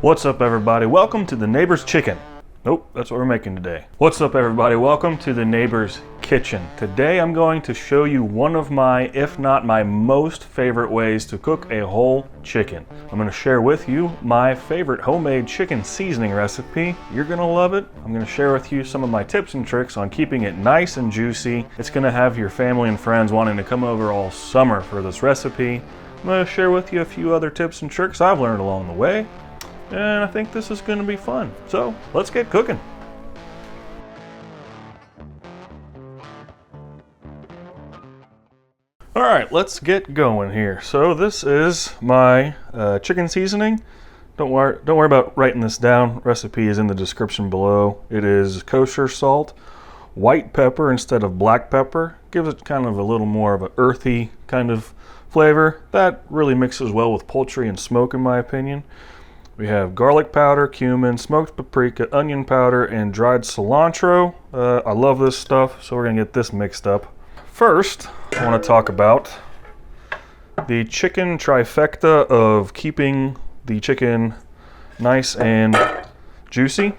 What's up, everybody? Welcome to the neighbor's chicken. Nope, that's what we're making today. What's up, everybody? Welcome to the neighbor's kitchen. Today I'm going to show you one of my, if not my most favorite ways to cook a whole chicken. I'm going to share with you my favorite homemade chicken seasoning recipe. You're going to love it. I'm going to share with you some of my tips and tricks on keeping it nice and juicy. It's going to have your family and friends wanting to come over all summer for this recipe. I'm going to share with you a few other tips and tricks I've learned along the way. And I think this is going to be fun. So let's get cooking. All right, let's get going here. So this is my chicken seasoning. Don't worry about writing this down. Recipe is in the description below. It is kosher salt, white pepper instead of black pepper. Gives it kind of a little more of an earthy kind of flavor. That really mixes well with poultry and smoke, in my opinion. We have garlic powder, cumin, smoked paprika, onion powder, and dried cilantro. I love this stuff, so we're gonna get this mixed up. First, I wanna talk about the chicken trifecta of keeping the chicken nice and juicy.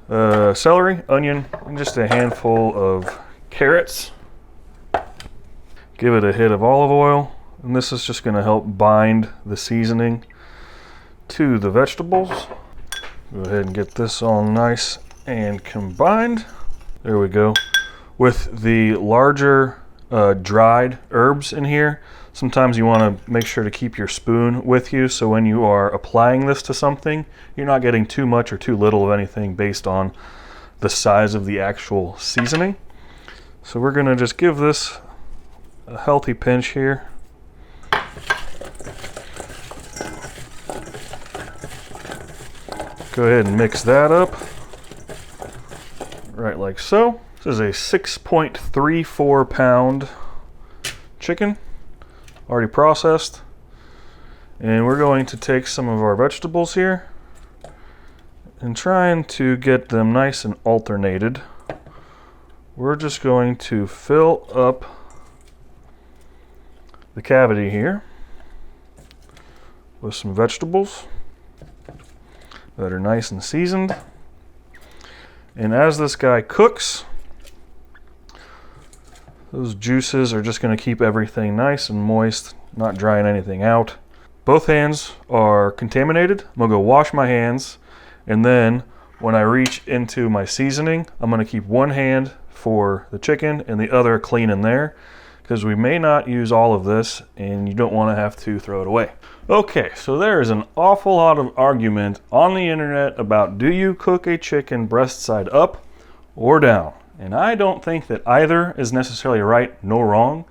Celery, onion, and just a handful of carrots. Give it a hit of olive oil, and this is just gonna help bind the seasoning to the vegetables. Go ahead and get this all nice and combined. There we go. With the larger dried herbs in here, sometimes you want to make sure to keep your spoon with you, so when you are applying this to something, you're not getting too much or too little of anything based on the size of the actual seasoning. So we're going to just give this a healthy pinch here. Go ahead and mix that up, right like so. This is a 6.34 pound chicken, already processed. And we're going to take some of our vegetables here and trying to get them nice and alternated. We're just going to fill up the cavity here with some vegetables that are nice and seasoned. And as this guy cooks, those juices are just going to keep everything nice and moist, not drying anything out. Both hands are contaminated. I'm going to go wash my hands, and then when I reach into my seasoning, I'm going to keep one hand for the chicken and the other clean in there, because we may not use all of this and you don't want to have to throw it away. Okay, so there is an awful lot of argument on the internet about, do you cook a chicken breast side up or down? And I don't think that either is necessarily right nor wrong,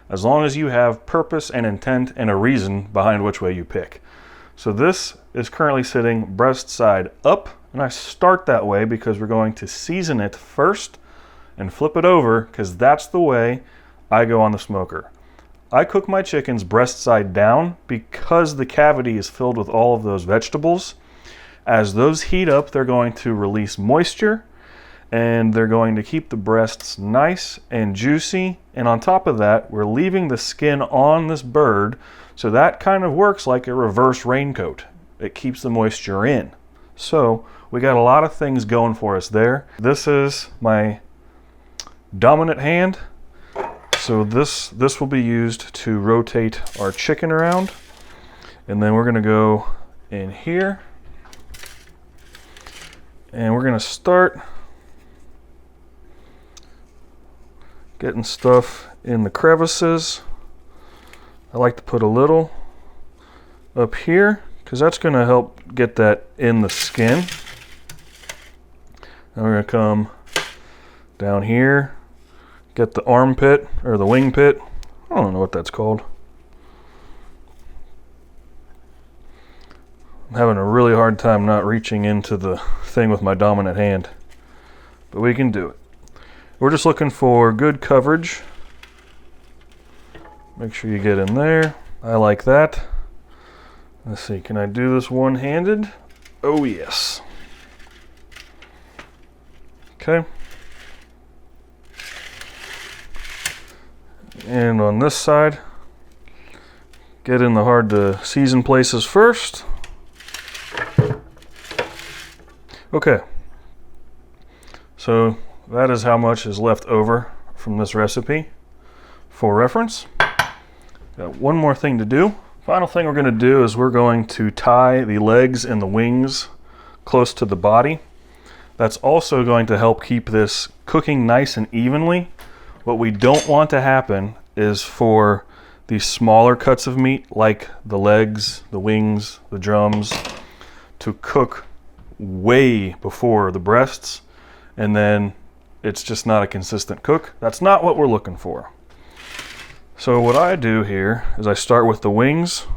as long as you have purpose and intent and a reason behind which way you pick. So this is currently sitting breast side up, and I start that way because we're going to season it first and flip it over, because that's the way I go on the smoker. I cook my chickens breast side down because the cavity is filled with all of those vegetables. As those heat up, they're going to release moisture, and they're going to keep the breasts nice and juicy. And on top of that, we're leaving the skin on this bird, so that kind of works like a reverse raincoat. It keeps the moisture in. So we got a lot of things going for us there. This is my dominant hand. So this will be used to rotate our chicken around. And then we're going to go in here. And we're going to start getting stuff in the crevices. I like to put a little up here, because that's going to help get that in the skin. Now we're going to come down here. Get the armpit, or the wing pit. I don't know what that's called. I'm having a really hard time not reaching into the thing with my dominant hand. But we can do it. We're just looking for good coverage. Make sure you get in there. I like that. Let's see, can I do this one-handed? Oh yes. Okay. And on this side, get in the hard to season places first. Okay, so that is how much is left over from this recipe for reference. Got one more thing to do. Final thing we're going to do is we're going to tie the legs and the wings close to the body. That's also going to help keep this cooking nice and evenly. What we don't want to happen is for these smaller cuts of meat, like the legs, the wings, the drums, to cook way before the breasts, and then it's just not a consistent cook. That's not what we're looking for. So what I do here is I start with the wings,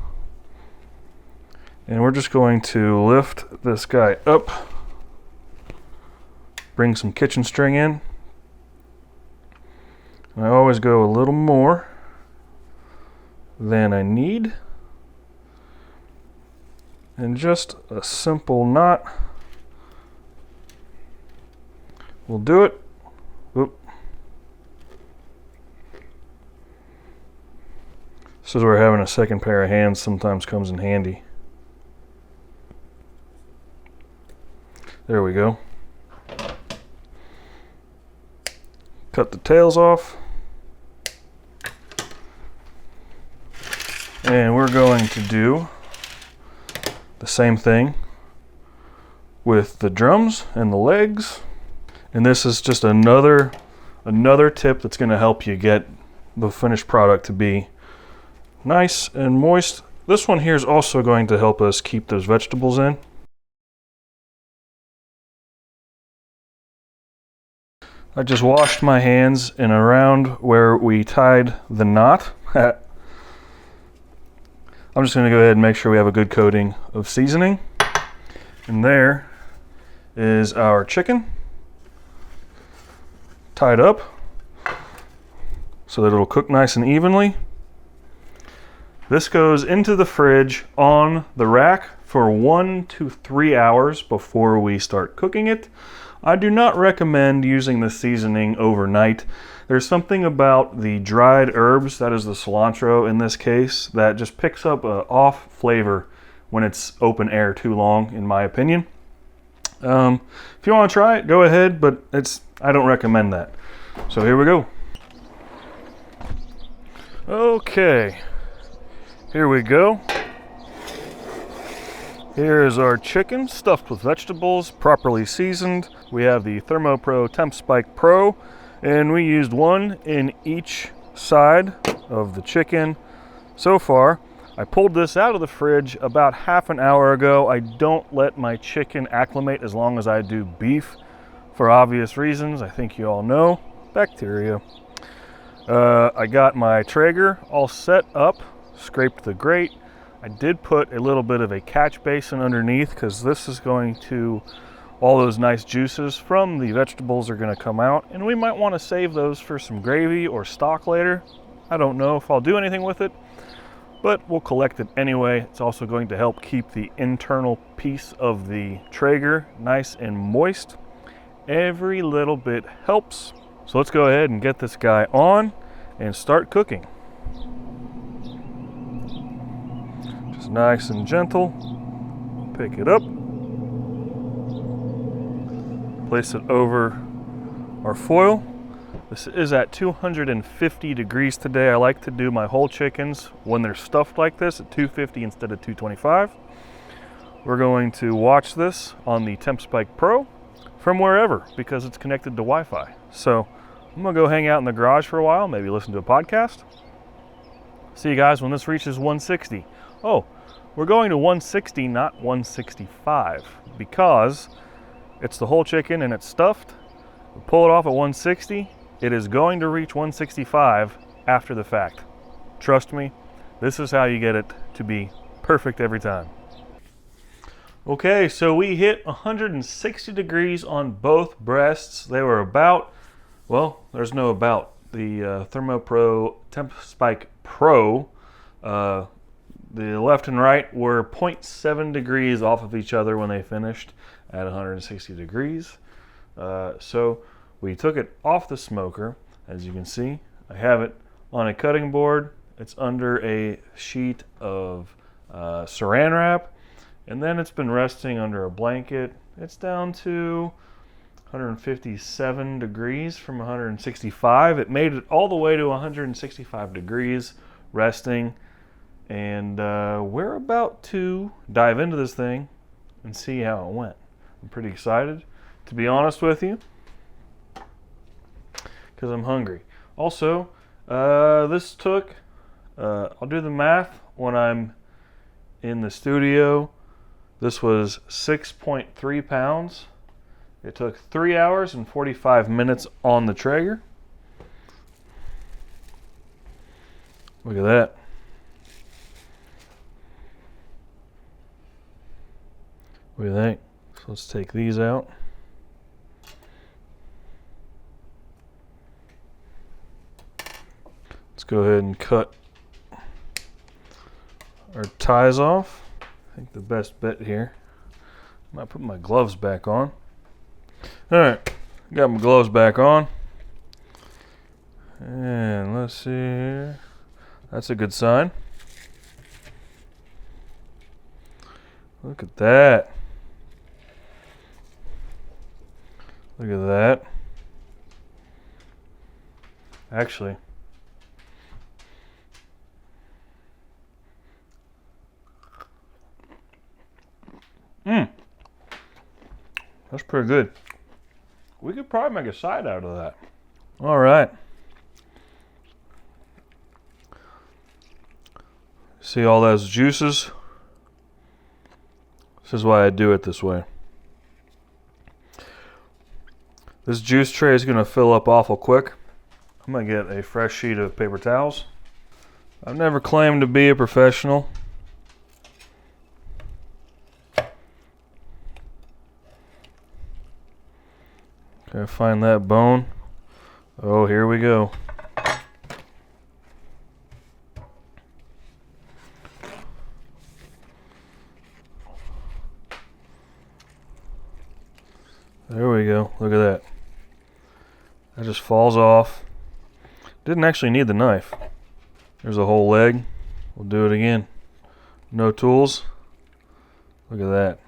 and we're just going to lift this guy up, bring some kitchen string in. I always go a little more than I need, and just a simple knot will do it. Oop. This is where having a second pair of hands sometimes comes in handy. There we go. Cut the tails off. And we're going to do the same thing with the drums and the legs. And this is just another tip that's going to help you get the finished product to be nice and moist. This one here is also going to help us keep those vegetables in. I just washed my hands in around where we tied the knot. I'm just going to go ahead and make sure we have a good coating of seasoning. And there is our chicken tied up so that it'll cook nice and evenly. This goes into the fridge on the rack for 1 to 3 hours before we start cooking it. I do not recommend using the seasoning overnight. There's something about the dried herbs, that is the cilantro in this case, that just picks up an off flavor when it's open air too long, in my opinion. If you want to try it, go ahead, but I don't recommend that. So here we go. Okay. Here we go. Here is our chicken stuffed with vegetables, properly seasoned. We have the ThermoPro Temp Spike Pro, and we used one in each side of the chicken so far. I pulled this out of the fridge about half an hour ago. I don't let my chicken acclimate as long as I do beef for obvious reasons. I think you all know. Bacteria. I got my Traeger all set up. Scraped the grate. I did put a little bit of a catch basin underneath because this is going to, all those nice juices from the vegetables are going to come out, and we might want to save those for some gravy or stock later. I don't know if I'll do anything with it, but we'll collect it anyway. It's also going to help keep the internal piece of the Traeger nice and moist. Every little bit helps. So let's go ahead and get this guy on and start cooking. Nice and gentle. Pick it up. Place it over our foil. This is at 250 degrees today. I like to do my whole chickens when they're stuffed like this at 250 instead of 225. We're going to watch this on the Temp Spike Pro from wherever because it's connected to Wi-Fi. So I'm gonna go hang out in the garage for a while, maybe listen to a podcast. See you guys when this reaches 160. Oh, we're going to 160, not 165, because it's the whole chicken and it's stuffed. We pull it off at 160, it is going to reach 165 after the fact. Trust me, this is how you get it to be perfect every time. Okay, so we hit 160 degrees on both breasts. They were about, well, there's no about. The ThermoPro Temp Spike Pro, the left and right were 0.7 degrees off of each other when they finished at 160 degrees. So we took it off the smoker. As you can see, I have it on a cutting board. It's under a sheet of saran wrap, And then it's been resting under a blanket. It's down to 157 degrees from 165. It made it all the way to 165 degrees resting. And we're about to dive into this thing and see how it went. I'm pretty excited, to be honest with you, because I'm hungry. Also, this took, I'll do the math when I'm in the studio. This was 6.3 pounds. It took 3 hours and 45 minutes on the Traeger. Look at that. What do you think? So let's take these out. Let's go ahead and cut our ties off. I think the best bet here. I might put my gloves back on. Alright, got my gloves back on. And let's see here. That's a good sign. Look at that. Look at that. Actually, that's pretty good. We could probably make a side out of that. All right. See all those juices? This is why I do it this way. This juice tray is going to fill up awful quick. I'm going to get a fresh sheet of paper towels. I've never claimed to be a professional. Gotta find that bone. Oh, here we go. There we go. Look at that. That just falls off. Didn't actually need the knife. There's a whole leg. We'll do it again. No tools. Look at that.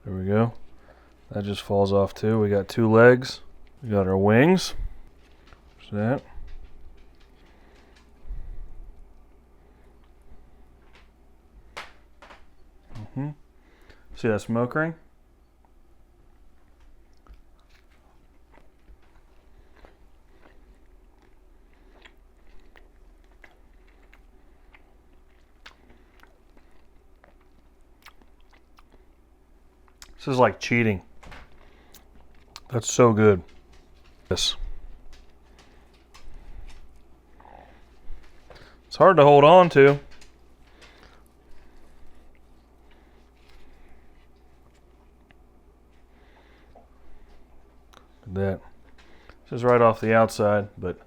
There we go. That just falls off too. We got two legs. We got our wings. There's that. See that smoke ring? This is like cheating. That's so good. Yes. It's hard to hold on to. That this is right off the outside, but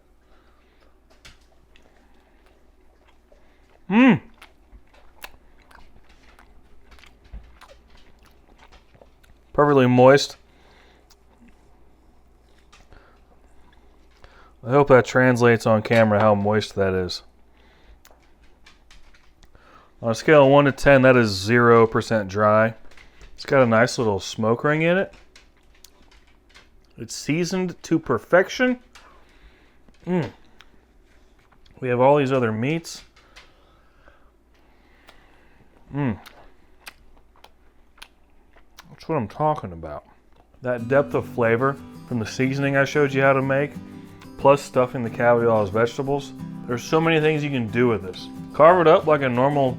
perfectly moist. I hope that translates on camera how moist that is. On a scale of 1 to 10, that is 0% dry. It's got a nice little smoke ring in it. It's seasoned to perfection. We have all these other meats. That's what I'm talking about. That depth of flavor from the seasoning I showed you how to make, plus stuffing the cavity with all those vegetables. There's so many things you can do with this. Carve it up like a normal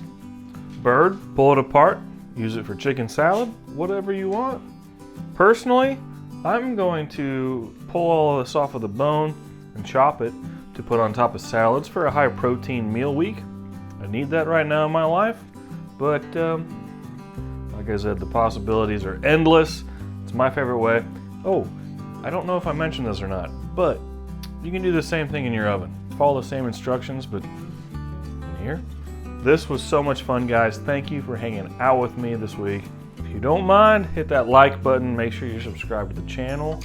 bird, pull it apart, use it for chicken salad, whatever you want. Personally, I'm going to pull all of this off of the bone and chop it to put on top of salads for a high protein meal week. I need that right now in my life, but like I said, the possibilities are endless. It's my favorite way. Oh, I don't know if I mentioned this or not, but you can do the same thing in your oven. Follow the same instructions, but in here. This was so much fun, guys. Thank you for hanging out with me this week. If you don't mind, hit that like button. Make sure you're subscribed to the channel.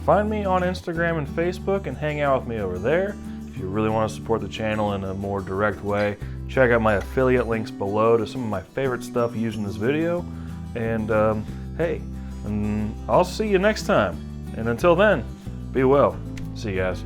Find me on Instagram and Facebook and hang out with me over there. If you really want to support the channel in a more direct way, check out my affiliate links below to some of my favorite stuff used in this video. And hey, I'll see you next time. And until then, be well. See you guys.